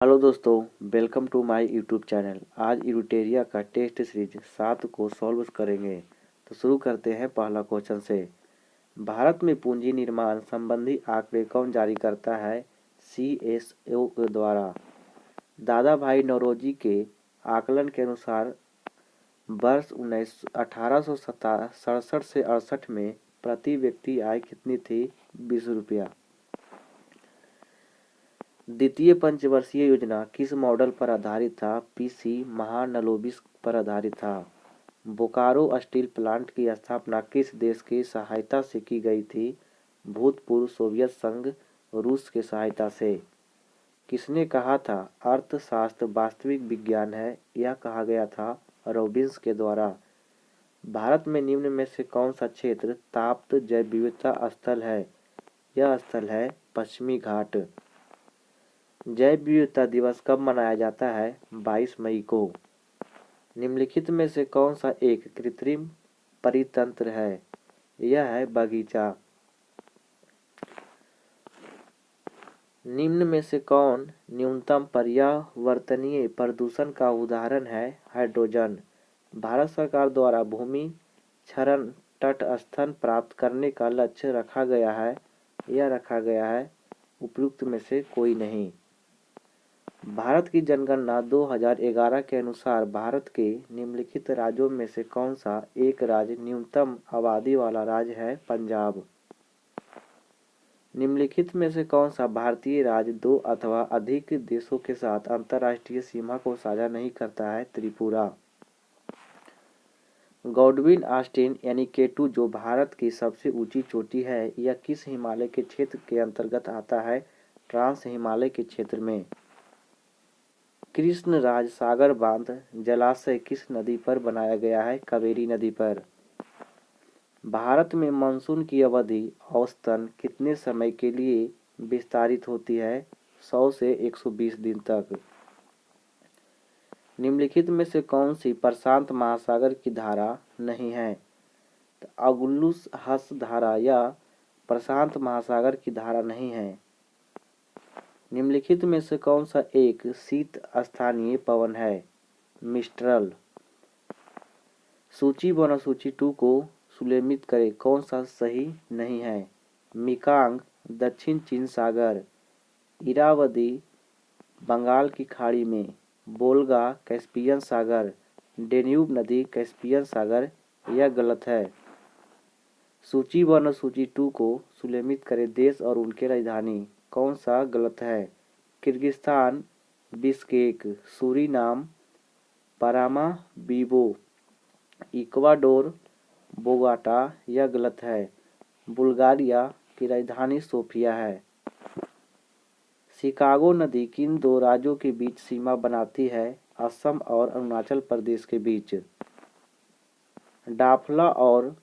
Hello दोस्तों, welcome to my YouTube channel. आज यूटेरिया का टेस्ट सीरीज 7 को सॉल्व करेंगे। तो शुरू करते हैं पहला क्वेश्चन से। भारत में पूंजी निर्माण संबंधी आंकड़े कौन जारी करता है? CSO के द्वारा। दादा भाई नौरोजी के आकलन के अनुसार वर्ष 1867 से 68 में प्रति व्यक्ति आय कितनी थी? 20 रुपया। द्वितीय पंचवर्षीय योजना किस मॉडल पर आधारित था? PC महालनोबिस पर आधारित था। बोकारो स्टील प्लांट की स्थापना किस देश की सहायता से की गई थी? भूतपूर्व सोवियत संघ रूस की सहायता से। किसने कहा था अर्थशास्त्र वास्तविक विज्ञान है? यह कहा गया था रॉबिन्स के द्वारा। भारत में निम्न में से कौन सा क्षेत्र ताप्त जैव विविधता स्थल है? यह स्थल है पश्चिमी घाट। जैव विविधता दिवस कब मनाया जाता है? 22 मई को। निम्नलिखित में से कौन सा एक कृत्रिम परितंत्र है? यह है बगीचा। निम्न में से कौन न्यूनतम पर्यावरणीय प्रदूषण का उदाहरण है? हाइड्रोजन। भारत सरकार द्वारा भूमि क्षरण तटस्थन प्राप्त करने का लक्ष्य रखा गया है। यह रखा गया है उपयुक्त में से कोई नहीं। भारत की जनगणना 2011 के अनुसार भारत के निम्नलिखित राज्यों में से कौन सा एक राज्य न्यूनतम आबादी वाला राज्य है? पंजाब। निम्नलिखित में से कौन सा भारतीय राज्य 2 अथवा अधिक देशों के साथ अंतर्राष्ट्रीय सीमा को साझा नहीं करता है? त्रिपुरा। गॉडविन ऑस्टिन यानी K2 जो भारत की सबसे ऊंची चोटी है, यह किस हिमालय के क्षेत्र के अंतर्गत आता है? ट्रांस हिमालय के क्षेत्र में। कृष्णराज सागर बांध जलाशय किस नदी पर बनाया गया है? कावेरी नदी पर। भारत में मानसून की अवधि औसतन कितने समय के लिए विस्तारित होती है? 100 से 120 दिन तक। निम्नलिखित में से कौन सी प्रशांत महासागर की धारा नहीं है? अगुल्लुस हस धारा या प्रशांत महासागर की धारा नहीं है। निम्नलिखित में से कौन सा एक शीत स्थानीय पवन है? मिस्ट्रल। सूची वन सूची 2 को सुलेमित करे कौन सा सही नहीं है? मिकांग दक्षिण चीन सागर, इरावदी बंगाल की खाड़ी में, बोल्गा कैस्पियन सागर, डेन्यूब नदी कैस्पियन सागर। यह गलत है। सूची वन सूची 2 को सुलेमित करे देश और उनके राजधानी। कौन सा गलत है? Kyrgyzstan Bishkek, Suriname Paramaribo, Ecuador Bogota. यह गलत है। बुल्गारिया की राजधानी सोफिया है। शिकागो नदी किन 2 राज्यों के बीच सीमा बनाती है? असम और अरुणाचल प्रदेश के बीच। डाफला और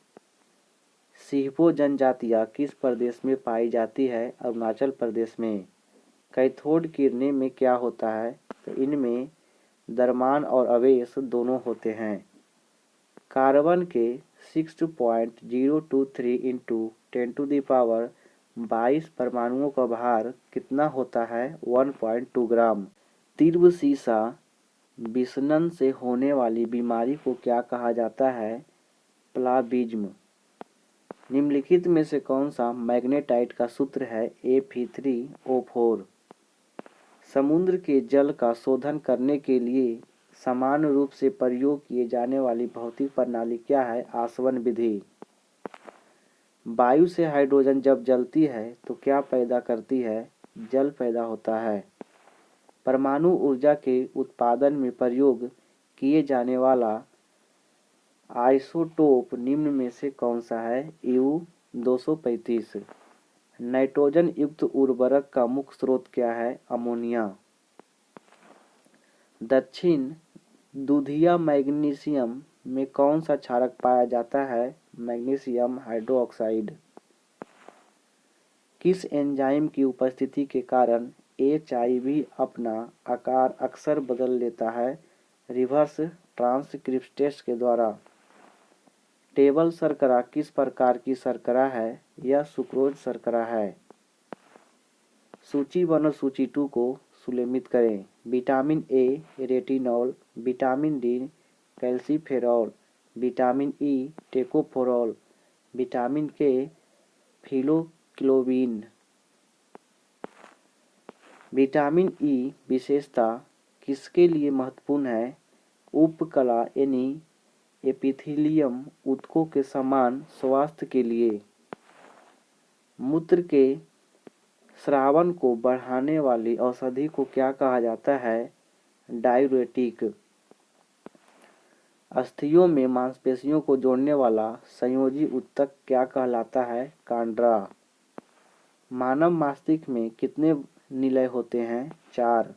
सिहपो जनजातियां किस प्रदेश में पाई जाती है? अरुणाचल प्रदेश में। कैथोड किरणें में क्या होता है? तो इनमें द्रव्यमान और आवेश दोनों होते हैं। कार्बन के 6.023 इंटू 10⁻22 परमाणुओं का भार कितना होता है? 1.2 ग्राम। तीव्र सीसा विषाणु से होने वाली बीमारी को क्या कहा जाता है? प्लाबिज्म। निम्नलिखित में से कौन सा मैग्नेटाइट का सूत्र है? Fe3O4। समुद्र के जल का शोधन करने के लिए समान रूप से प्रयोग किए जाने वाली भौतिक प्रणाली क्या है? आसवन विधि। वायु से हाइड्रोजन जब जलती है तो क्या पैदा करती है? जल पैदा होता है। परमाणु ऊर्जा के उत्पादन में प्रयोग किए जाने वाला आइसोटोप निम्न में से कौन सा है? U-235। नाइट्रोजन युक्त उर्वरक का मुख्य स्रोत क्या है? अमोनिया। दक्षिण दुधिया मैग्नीशियम में कौन सा क्षारक पाया जाता है? Magnesium hydroxide. किस एंजाइम की उपस्थिति के कारण HIV अपना आकार अक्सर बदल लेता है? रिवर्स ट्रांसक्रिप्टेज के द्वारा। टेबल शर्करा किस प्रकार की शर्करा है? यह सुक्रोज शर्करा है। सूची 1 और सूची 2 को सुलेमित करें। Vitamin A retinol, vitamin D calciferol, vitamin E tocopherol, vitamin के फिलोक्लोबिन। विटामिन ई विशेषता किसके लिए महत्वपूर्ण है? उपकला यानी एपिथेलियम ऊतकों के समान स्वास्थ्य के लिए। मूत्र के स्रावन को बढ़ाने वाली औषधि को क्या कहा जाता है? डायूरेटिक। अस्थियों में मांसपेशियों को जोड़ने वाला संयोजी ऊतक क्या कहलाता है? कांड्रा। मानव मस्तिष्क में कितने निलय होते हैं? 4।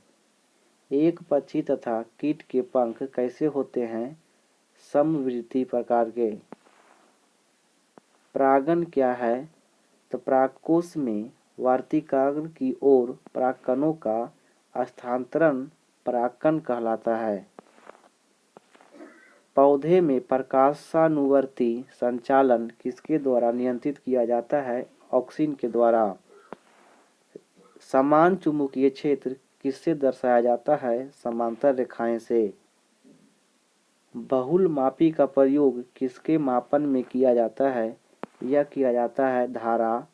एक पक्षी तथा कीट के पंख कैसे होते हैं? समवृत्ति प्रकार के। परागन क्या है? तो परागकोश में वर्तिकाग्र की ओर परागकणों का स्थानांतरण परागकण कहलाता है। पौधे में प्रकाशानुवर्ती संचालन किसके द्वारा नियंत्रित किया जाता है? ऑक्सिन के द्वारा। समान चुंबकीय क्षेत्र किससे दर्शाया जाता है? समांतर रेखाएं से। बहुल मापी का प्रयोग किसके मापन में किया जाता है? यह किया जाता है धारा,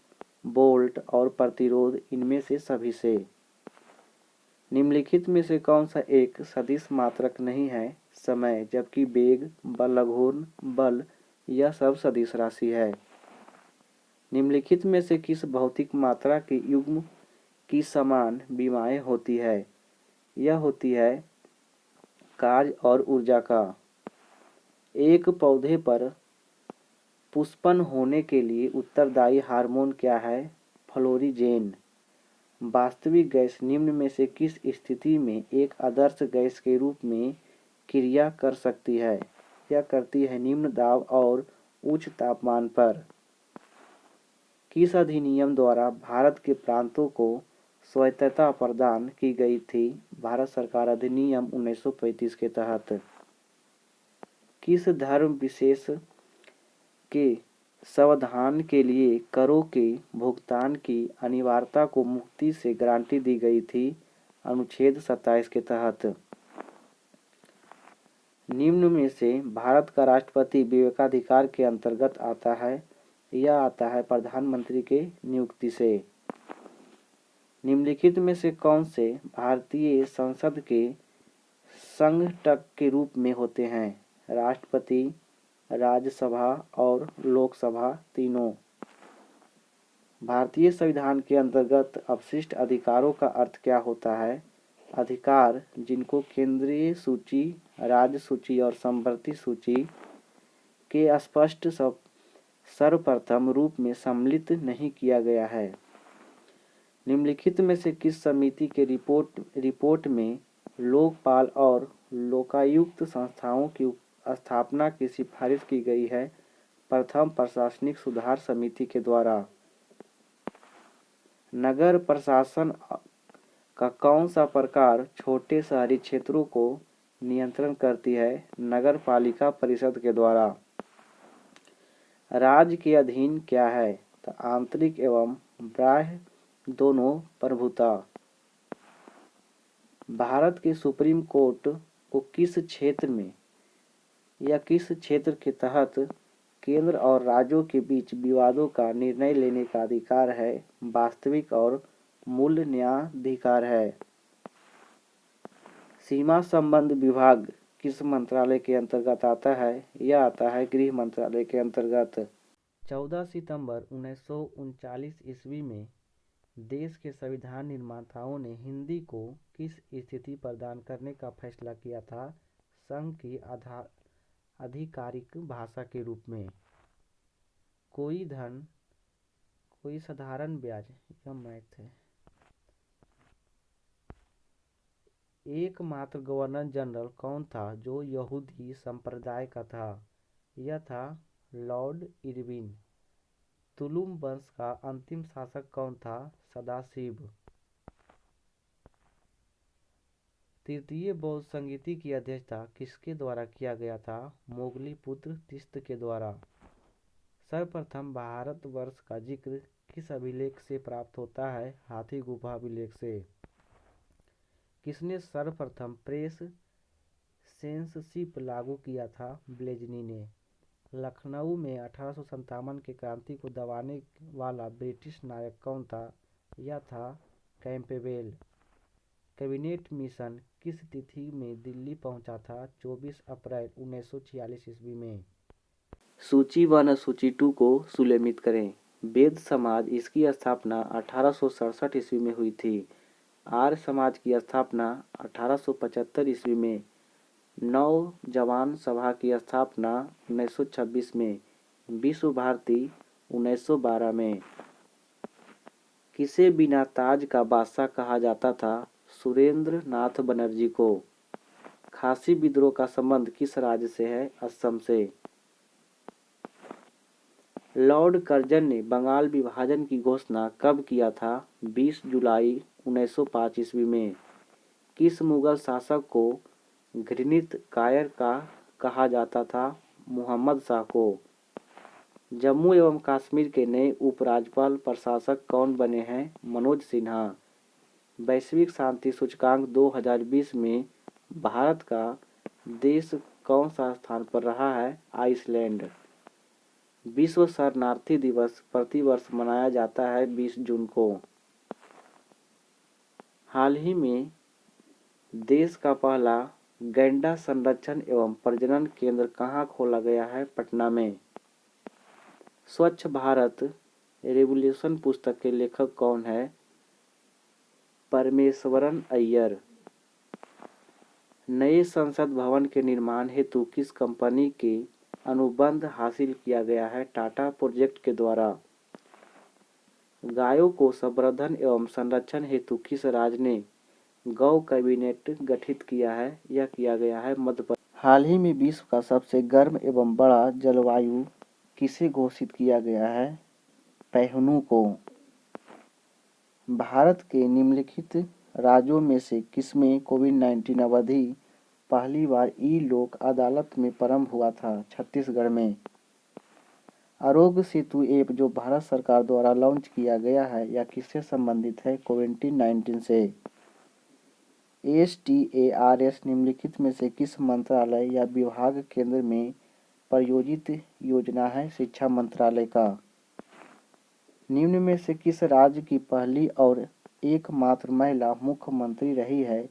वोल्ट और प्रतिरोध, इनमें से सभी से। निम्नलिखित में से कौन सा एक सदिश मात्रक नहीं है? समय, जबकि वेग, बल, लघुगुण बल यह सब सदिश राशि है। निम्नलिखित में से किस भौतिक मात्रा के युग्म की समान विमाएं होती है? यह होती है कार्य और ऊर्जा का। एक पौधे पर पुष्पन होने के लिए उत्तरदायी हार्मोन क्या है? फ्लोरिजेन। वास्तविक गैस निम्न में से किस स्थिति में एक आदर्श गैस के रूप में क्रिया कर सकती है? यह करती है निम्न दाब और उच्च तापमान पर। किस अधिनियम द्वारा भारत के प्रांतों को स्वायत्तता प्रदान की गई थी? भारत सरकार अधिनियम 1935 के तहत। किस धर्म विशेष के समाधान के लिए करों के भुगतान की अनिवार्यता को मुक्ति से गारंटी दी गई थी? अनुच्छेद 27 के तहत। निम्न में से भारत का राष्ट्रपति विवेकाधिकार के अंतर्गत आता है? यह आता है प्रधानमंत्री के नियुक्ति से। निम्नलिखित में से कौन से भारतीय संसद के संघटक के रूप में होते हैं? राष्ट्रपति, राज्यसभा और लोकसभा तीनों। भारतीय संविधान के अंतर्गत अपशिष्ट अधिकारों का अर्थ क्या होता है? अधिकार जिनको केंद्रीय सूची, राज्य सूची और समवर्ती सूची के स्पष्ट सर्वप्रथम रूप में सम्मिलित नहीं किया गया है। निम्नलिखित में से किस समिति के रिपोर्ट में लोकपाल और लोकायुक्त संस्थाओं की स्थापना की सिफारिश की गई है? प्रथम प्रशासनिक सुधार समिति के द्वारा। नगर प्रशासन का कौन सा प्रकार छोटे शहरी क्षेत्रों को नियंत्रण करती है? नगर पालिका परिषद के द्वारा। राज्य के अधीन क्या है? तो आंतरिक एवं बाह्य दोनों प्रभुता। भारत के सुप्रीम कोर्ट को किस क्षेत्र में या किस क्षेत्र के तहत केंद्र और राज्यों के बीच विवादों का निर्णय लेने का अधिकार है? वास्तविक और मूल न्यायाधिकार है। सीमा संबंध विभाग किस मंत्रालय के अंतर्गत आता है? यह आता है गृह मंत्रालय के अंतर्गत। 14 सितंबर 1939 ईस्वी में देश के संविधान निर्माताओं ने हिंदी को किस स्थिति प्रदान करने का फैसला किया था? संघ की आधिकारिक भाषा के रूप में। कोई धन, कोई साधारण ब्याज, यह मैथ है। एकमात्र गवर्नर जनरल कौन था जो यहूदी संप्रदाय का था? यह था लॉर्ड इरविन। तुलुम वंश का अंतिम शासक कौन था? सदाशिव। तृतीय बौद्ध संगीति की अध्यक्षता किसके द्वारा किया गया था? मोगली पुत्र तिस्त के द्वारा। सर्वप्रथम भारतवर्ष का जिक्र किस अभिलेख से प्राप्त होता है? हाथी गुफा अभिलेख से। किसने सर्वप्रथम प्रेस सेंसरशिप लागू किया था? ब्लेजनी ने। लखनऊ में 1857 के क्रांति को दबाने वाला ब्रिटिश नायक कौन था? यह था कैंपबेल। कैबिनेट मिशन किस तिथि में दिल्ली पहुंचा था? 24 अप्रैल 1946 ईस्वी में। सूची 1 और सूची 2 को सुलेमित करें। वेद समाज, इसकी स्थापना 1867 ईस्वी में हुई थी। आर्य समाज की स्थापना 1875 ईस्वी में। नौजवान सभा की स्थापना 1926 में। विश्व भारती 1912 में। किसे बिना ताज का बादशाह कहा जाता था? सुरेंद्र नाथ बनर्जी को। खासी विद्रोह का संबंध किस राज्य से है? असम से। लॉर्ड कर्जन ने बंगाल विभाजन की घोषणा कब किया था? 20 जुलाई 1905 ईस्वी में। किस मुगल शासक को घृणित कायर का कहा जाता था? मुहम्मद शाह को। जम्मू एवं कश्मीर के नए उपराज्यपाल प्रशासक कौन बने हैं? मनोज सिन्हा। वैश्विक शांति सूचकांक 2020 में भारत का देश कौन सा स्थान पर रहा है? आइसलैंड। विश्व शरणार्थी दिवस प्रतिवर्ष मनाया जाता है 20 जून को। हाल ही में देश का पहला गैंडा संरक्षण एवं प्रजनन केंद्र कहाँ खोला गया है? पटना में। स्वच्छ भारत रेवोल्यूशन पुस्तक के लेखक कौन है? परमेश्वरन अय्यर। नए संसद भवन के निर्माण हेतु किस कंपनी के अनुबंध हासिल किया गया है? टाटा प्रोजेक्ट के द्वारा। गायों को संवर्धन एवं संरक्षण हेतु किस राज्य ने गौ कैबिनेट गठित किया है? यह किया गया है मध्य प्रदेश। हाल ही में विश्व का सबसे गर्म एवं बड़ा जलवायु किसे घोषित किया गया है? पैहनु को। भारत के निम्नलिखित राज्यों में से किसमें कोविड-19 अवधि पहली बार ई लोक अदालत में प्रारंभ हुआ था? छत्तीसगढ़ में। आरोग्य सेतु ऐप जो भारत सरकार द्वारा लॉन्च किया गया है, यह किससे संबंधित है? कोविड-19 से। STARS निम्नलिखित में से किस मंत्रालय या विभाग केंद्र में प्रायोजित योजना है? शिक्षा मंत्रालय का। निम्न में से किस राज्य की पहली और एकमात्र महिला मुख्यमंत्री रही है?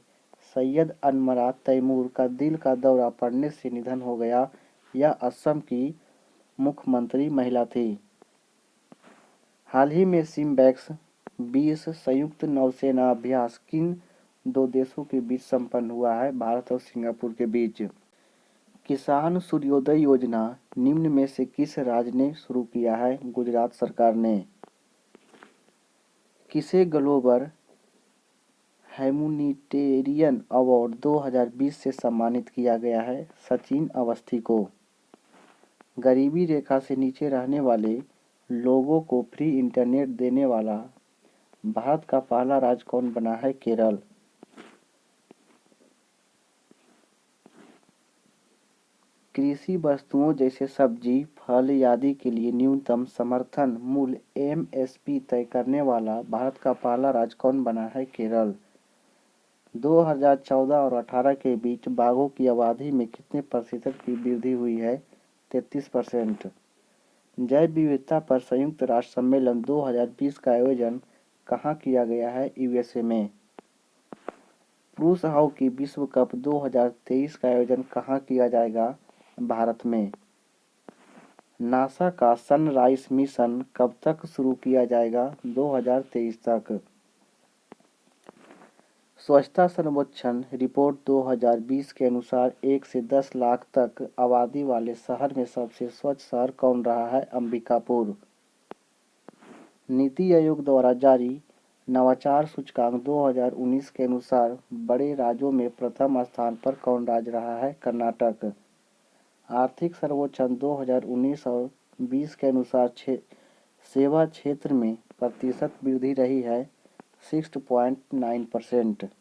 सैयद अनवरात तैमूर का दिल का दौरा पड़ने से निधन हो गया। यह असम की मुख्यमंत्री महिला थी। हाल ही में सिम्बैक्स 20 संयुक्त नौसेना अभ्यास किन दो देशों के बीच संपन्न हुआ है? भारत और सिंगापुर के बीच। किसान सूर्योदय योजना निम्न में से किस राज्य ने शुरू किया है? गुजरात सरकार ने। किसे ग्लोबल ह्यूमैनिटेरियन अवार्ड 2020 से सम्मानित किया गया है? सचिन अवस्थी को। गरीबी रेखा से नीचे रहने वाले लोगों को फ्री इंटरनेट देने वाला भारत का पहला राज्य कौन बना है? केरल। कृषि वस्तुओं जैसे सब्जी, फल आदि के लिए न्यूनतम समर्थन मूल्य MSP तय करने वाला भारत का पहला राज्य कौन बना है? केरल। 2014 और 18 के बीच बाघों की आबादी में कितने प्रतिशत की वृद्धि हुई है? 33%। जैव विविधता पर संयुक्त राष्ट्र सम्मेलन 2020 का आयोजन कहाँ किया गया है? USA में। पुरुष हॉकी विश्व कप 2023 का आयोजन कहाँ किया जाएगा? भारत में। नासा का सनराइज मिशन कब तक शुरू किया जाएगा? 2023 तक। स्वच्छता सर्वेक्षण रिपोर्ट 2020 के अनुसार 1 से 10 लाख तक आबादी वाले शहर में सबसे स्वच्छ शहर कौन रहा है? अंबिकापुर। नीति आयोग द्वारा जारी नवाचार सूचकांक 2019 के अनुसार बड़े राज्यों में प्रथम स्थान पर कौन राज्य रहा है? कर्नाटक। आर्थिक सर्वेक्षण 2019 और 20 के अनुसार सेवा क्षेत्र में प्रतिशत वृद्धि रही है 6.9%।